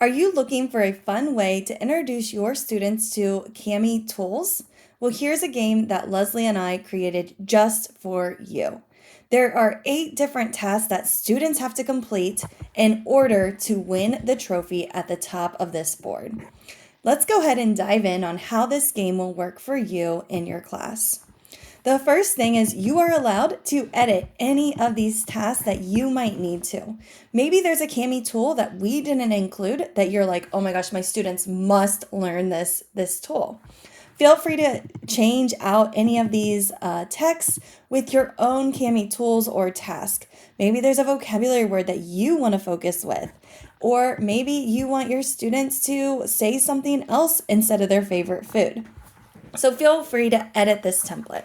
Are you looking for a fun way to introduce your students to Kami tools? Well, here's a game that Leslie and I created just for you. There are 8 different tasks that students have to complete in order to win the trophy at the top of this board. Let's go ahead and dive in on how this game will work for you in your class. The first thing is you are allowed to edit any of these tasks that you might need to. Maybe there's a Kami tool that we didn't include that you're like, oh my gosh, my students must learn this tool. Feel free to change out any of these texts with your own Kami tools or task. Maybe there's a vocabulary word that you want to focus with. Or maybe you want your students to say something else instead of their favorite food. So feel free to edit this template.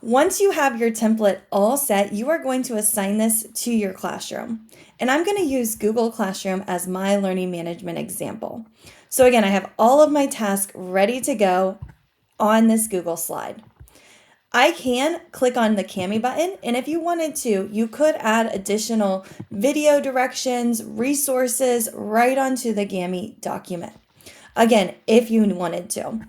Once you have your template all set, you are going to assign this to your classroom. And I'm going to use Google Classroom as my learning management example. So again, I have all of my tasks ready to go on this Google slide. I can click on the Kami button, and if you wanted to, you could add additional video directions, resources right onto the Kami document. Again, if you wanted to.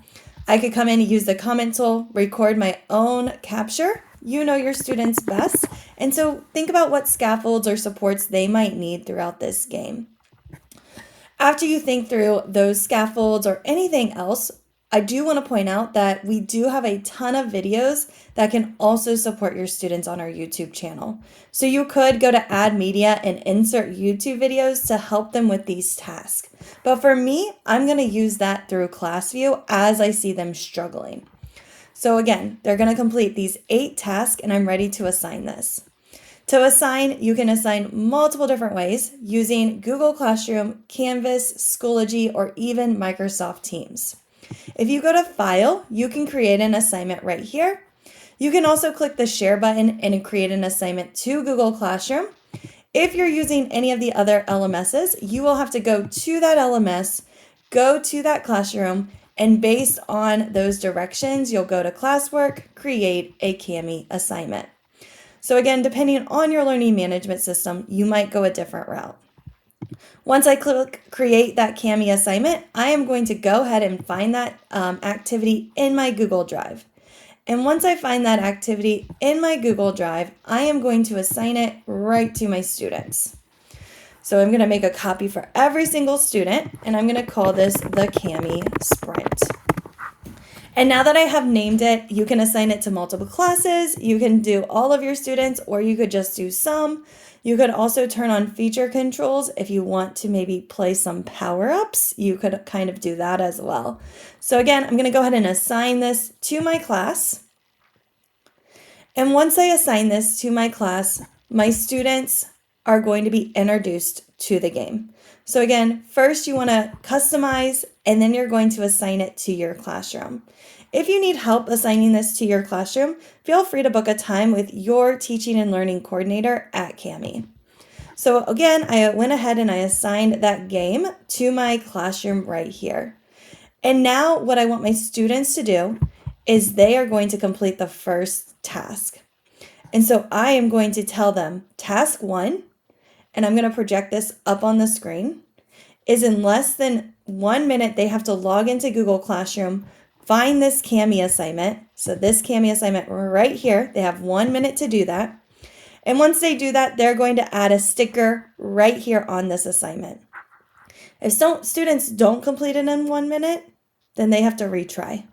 I could come in and use the comment tool, record my own capture. You know your students best. And so think about what scaffolds or supports they might need throughout this game. After you think through those scaffolds or anything else, I do want to point out that we do have a ton of videos that can also support your students on our YouTube channel. So you could go to add media and insert YouTube videos to help them with these tasks. But for me, I'm going to use that through ClassView as I see them struggling. So again, they're going to complete these 8 tasks and I'm ready to assign this. To assign, you can assign multiple different ways using Google Classroom, Canvas, Schoology, or even Microsoft Teams. If you go to File, you can create an assignment right here. You can also click the Share button and create an assignment to Google Classroom. If you're using any of the other LMSs, you will have to go to that LMS, go to that classroom, and based on those directions, you'll go to Classwork, create a Kami assignment. So again, depending on your learning management system, you might go a different route. Once I click create that Kami assignment, I am going to go ahead and find that activity in my Google Drive. And once I find that activity in my Google Drive, I am going to assign it right to my students. So I'm going to make a copy for every single student, and I'm going to call this the Kami Sprint. And now that I have named it, you can assign it to multiple classes. You can do all of your students, or you could just do some. You could also turn on feature controls if you want to maybe play some power-ups. You could kind of do that as well. So again, I'm going to go ahead and assign this to my class. And once I assign this to my class, my students are going to be introduced to the game. So again, first you want to customize, and then you're going to assign it to your classroom. If you need help assigning this to your classroom, feel free to book a time with your teaching and learning coordinator at Kami. So again, I went ahead and I assigned that game to my classroom right here. And now what I want my students to do is they are going to complete the first task. And so I am going to tell them task 1, and I'm going to project this up on the screen, is in less than 1 minute they have to log into Google Classroom, find this Kami assignment. So this Kami assignment right here, they have 1 minute to do that. And once they do that, they're going to add a sticker right here on this assignment. If students don't complete it in 1 minute, then they have to retry.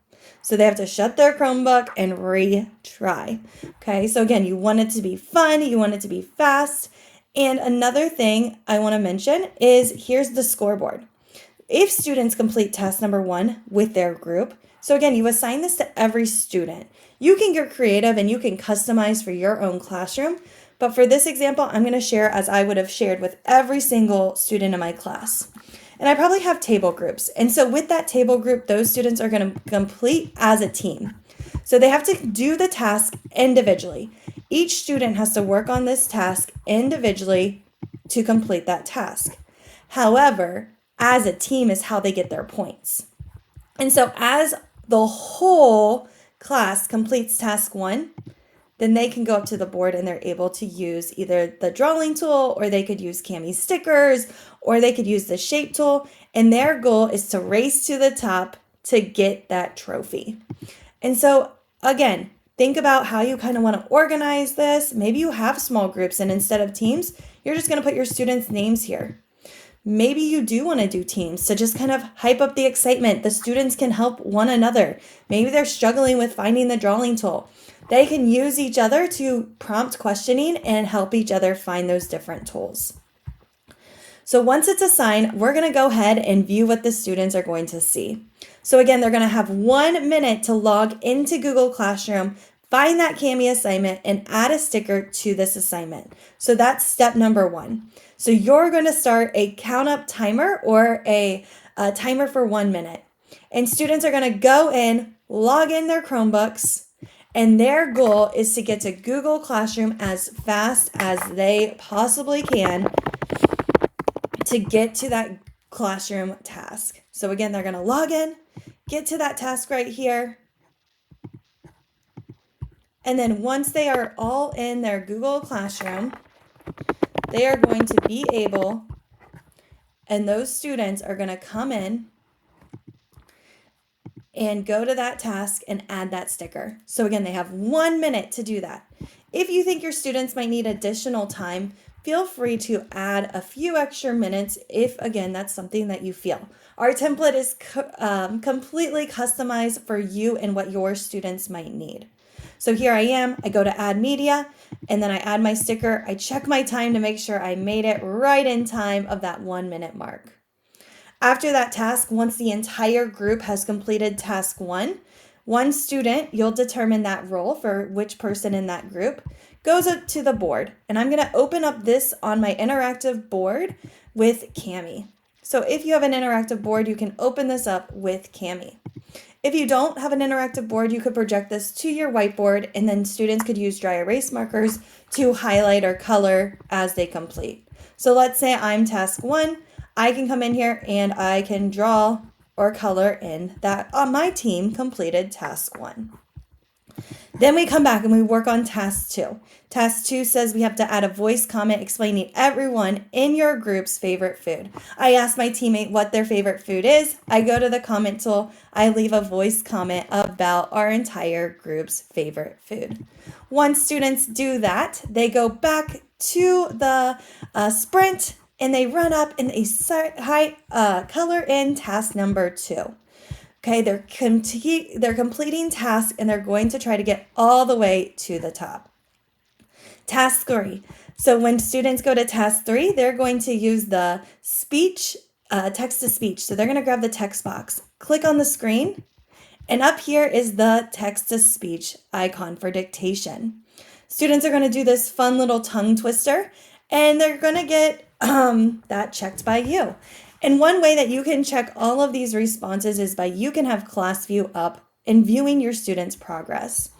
So they have to shut their Chromebook and retry. Okay, so again, you want it to be fun, you want it to be fast. And another thing I want to mention is here's the scoreboard. If students complete task number 1 with their group, so again, you assign this to every student. You can get creative and you can customize for your own classroom. But for this example, I'm going to share as I would have shared with every single student in my class. And I probably have table groups. And so with that table group, those students are going to complete as a team. So they have to do the task individually. Each student has to work on this task individually to complete that task. However, as a team is how they get their points. And so as the whole class completes task 1, then they can go up to the board and they're able to use either the drawing tool, or they could use Kami stickers, or they could use the shape tool. And their goal is to race to the top to get that trophy. And so again, think about how you kind of want to organize this. Maybe you have small groups and instead of teams, you're just going to put your students' names here. Maybe you do want to do teams to just kind of hype up the excitement. The students can help one another. Maybe they're struggling with finding the drawing tool. They can use each other to prompt questioning and help each other find those different tools. So once it's assigned, we're going to go ahead and view what the students are going to see. So again, they're going to have 1 minute to log into Google Classroom, find that Kami assignment, and add a sticker to this assignment. So that's step number 1. So you're going to start a count up timer, or a timer for 1 minute. And students are going to go in, log in their Chromebooks, and their goal is to get to Google Classroom as fast as they possibly can to get to that classroom task. So again, they're going to log in, get to that task right here. And then once they are all in their Google Classroom, they are going to be able, and those students are going to come in and go to that task and add that sticker. So again, they have 1 minute to do that. If you think your students might need additional time, feel free to add a few extra minutes if, again, that's something that you feel. Our template is completely customized for you and what your students might need. So here I am, I go to add media, and then I add my sticker. I check my time to make sure I made it right in time of that 1 minute mark. After that task, once the entire group has completed task 1, one student, you'll determine that role for which person in that group, goes up to the board. And I'm going to open up this on my interactive board with Kami. So if you have an interactive board, you can open this up with Kami. If you don't have an interactive board, you could project this to your whiteboard, and then students could use dry erase markers to highlight or color as they complete. So let's say I'm task 1. I can come in here and I can draw or color in that my team completed task 1. Then we come back and we work on task 2. Task 2 says we have to add a voice comment explaining everyone in your group's favorite food. I ask my teammate what their favorite food is. I go to the comment tool. I leave a voice comment about our entire group's favorite food. Once students do that, they go back to the sprint and they run up and they color in task number 2. Okay, they're completing tasks and they're going to try to get all the way to the top. Task 3. So when students go to task 3, they're going to use the speech, text to speech. So they're going to grab the text box, click on the screen, and up here is the text to speech icon for dictation. Students are going to do this fun little tongue twister, and they're going to get that checked by you. And one way that you can check all of these responses is by you can have class view up and viewing your students' progress.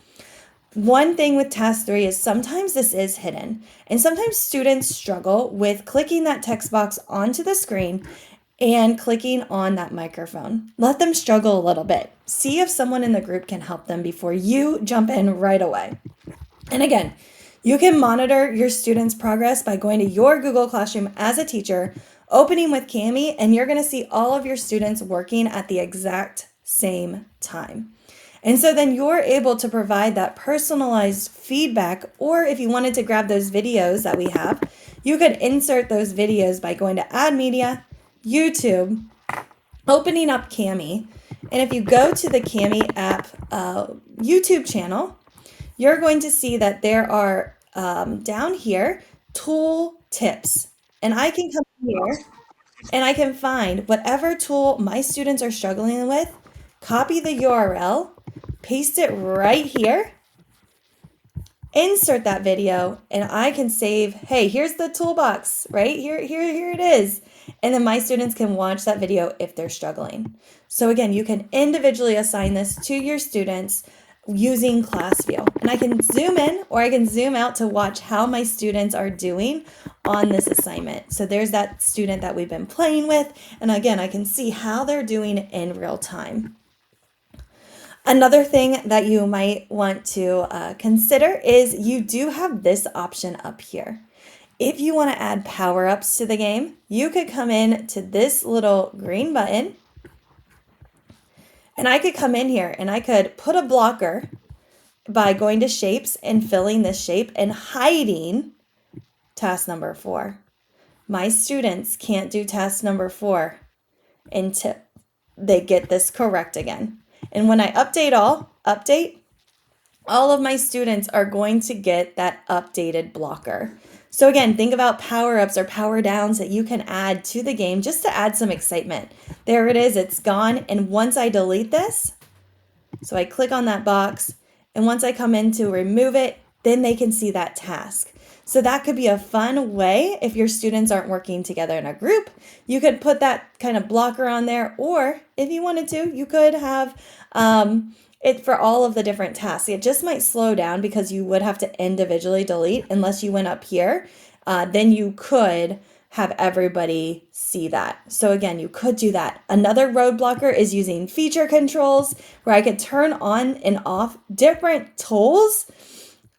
One thing with task 3 is sometimes this is hidden, and sometimes students struggle with clicking that text box onto the screen and clicking on that microphone. Let them struggle a little bit. See if someone in the group can help them before you jump in right away. And again, you can monitor your students' progress by going to your Google Classroom as a teacher, opening with Kami, and you're going to see all of your students working at the exact same time. And so then you're able to provide that personalized feedback, or if you wanted to grab those videos that we have, you could insert those videos by going to Add Media, YouTube, opening up Kami, and if you go to the Kami app YouTube channel, you're going to see that there are down here tool tips. And I can come here and I can find whatever tool my students are struggling with, copy the URL, paste it right here, insert that video, and I can save, hey, here's the toolbox, right? Here it is. And then my students can watch that video if they're struggling. So again, you can individually assign this to your students using ClassView. And I can zoom in or I can zoom out to watch how my students are doing on this assignment. So there's that student that we've been playing with. And again, I can see how they're doing in real time. Another thing that you might want to consider is you do have this option up here. If you want to add power-ups to the game, you could come in to this little green button, and I could come in here and I could put a blocker by going to shapes and filling this shape and hiding task number 4. My students can't do task number 4 until they get this correct again. And when I update all of my students are going to get that updated blocker. So again, think about power-ups or power downs that you can add to the game just to add some excitement. There it is, it's gone. And once I delete this, so I click on that box, and once I come in to remove it, then they can see that task. So that could be a fun way if your students aren't working together in a group. You could put that kind of blocker on there, or if you wanted to, you could have it for all of the different tasks. It just might slow down because you would have to individually delete unless you went up here. Then you could have everybody see that. So again, you could do that. Another road blocker is using feature controls where I could turn on and off different tools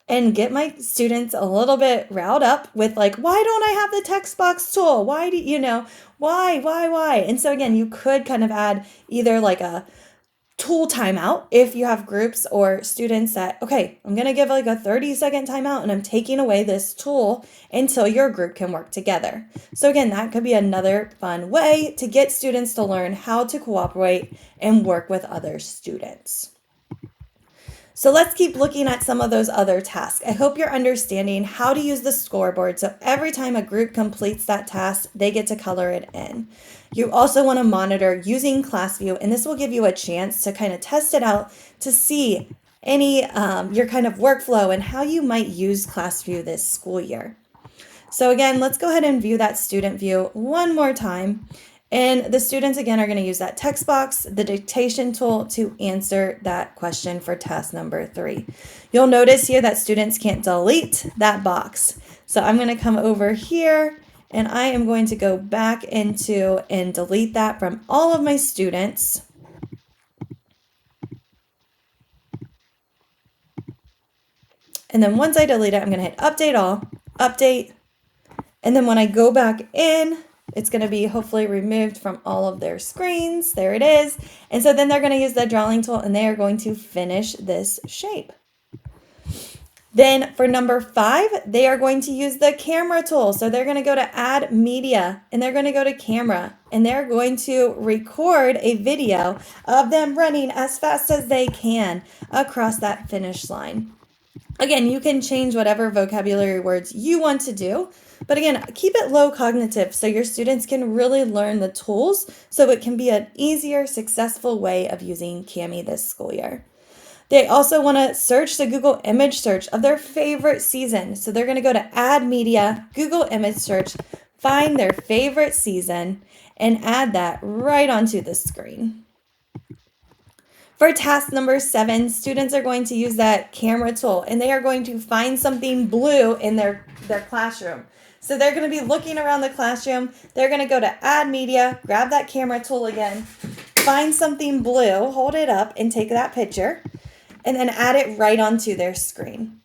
and get my students a little bit riled up with like, why don't I have the text box tool? Why do you know, why? And so again, you could kind of add either like a tool timeout if you have groups or students that, okay, I'm going to give like a 30-second timeout and I'm taking away this tool until your group can work together. So again, that could be another fun way to get students to learn how to cooperate and work with other students. So let's keep looking at some of those other tasks. I hope you're understanding how to use the scoreboard. So every time a group completes that task, they get to color it in. You also want to monitor using ClassView, and this will give you a chance to kind of test it out to see any your kind of workflow and how you might use ClassView this school year. So again, let's go ahead and view that student view one more time. And the students, again, are going to use that text box, the dictation tool, to answer that question for task number 3. You'll notice here that students can't delete that box. So I'm going to come over here, and I am going to go back into and delete that from all of my students. And then once I delete it, I'm going to hit update all, update. And then when I go back in, it's going to be hopefully removed from all of their screens. There it is. And so then they're going to use the drawing tool and they are going to finish this shape. Then for number 5, they are going to use the camera tool. So they're going to go to add media and they're going to go to camera and they're going to record a video of them running as fast as they can across that finish line. Again, you can change whatever vocabulary words you want to do. But again, keep it low cognitive so your students can really learn the tools so it can be an easier, successful way of using Kami this school year. They also want to search the Google image search of their favorite season. So they're going to go to Add Media, Google image search, find their favorite season, and add that right onto the screen. For task number 7, students are going to use that camera tool and they are going to find something blue in their classroom. So they're going to be looking around the classroom. They're going to go to Add Media, grab that camera tool again, find something blue, hold it up and take that picture, and then add it right onto their screen.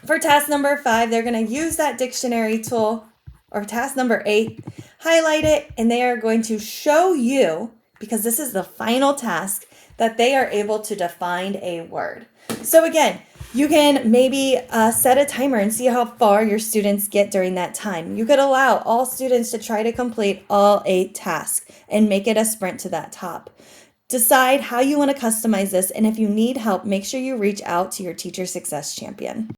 For task number 5, they're going to use that dictionary tool, or task number 8, highlight it, and they are going to show you, because this is the final task, that they are able to define a word. So again, you can maybe set a timer and see how far your students get during that time. You could allow all students to try to complete all 8 tasks and make it a sprint to that top. Decide how you want to customize this, and if you need help, make sure you reach out to your Teacher Success Champion.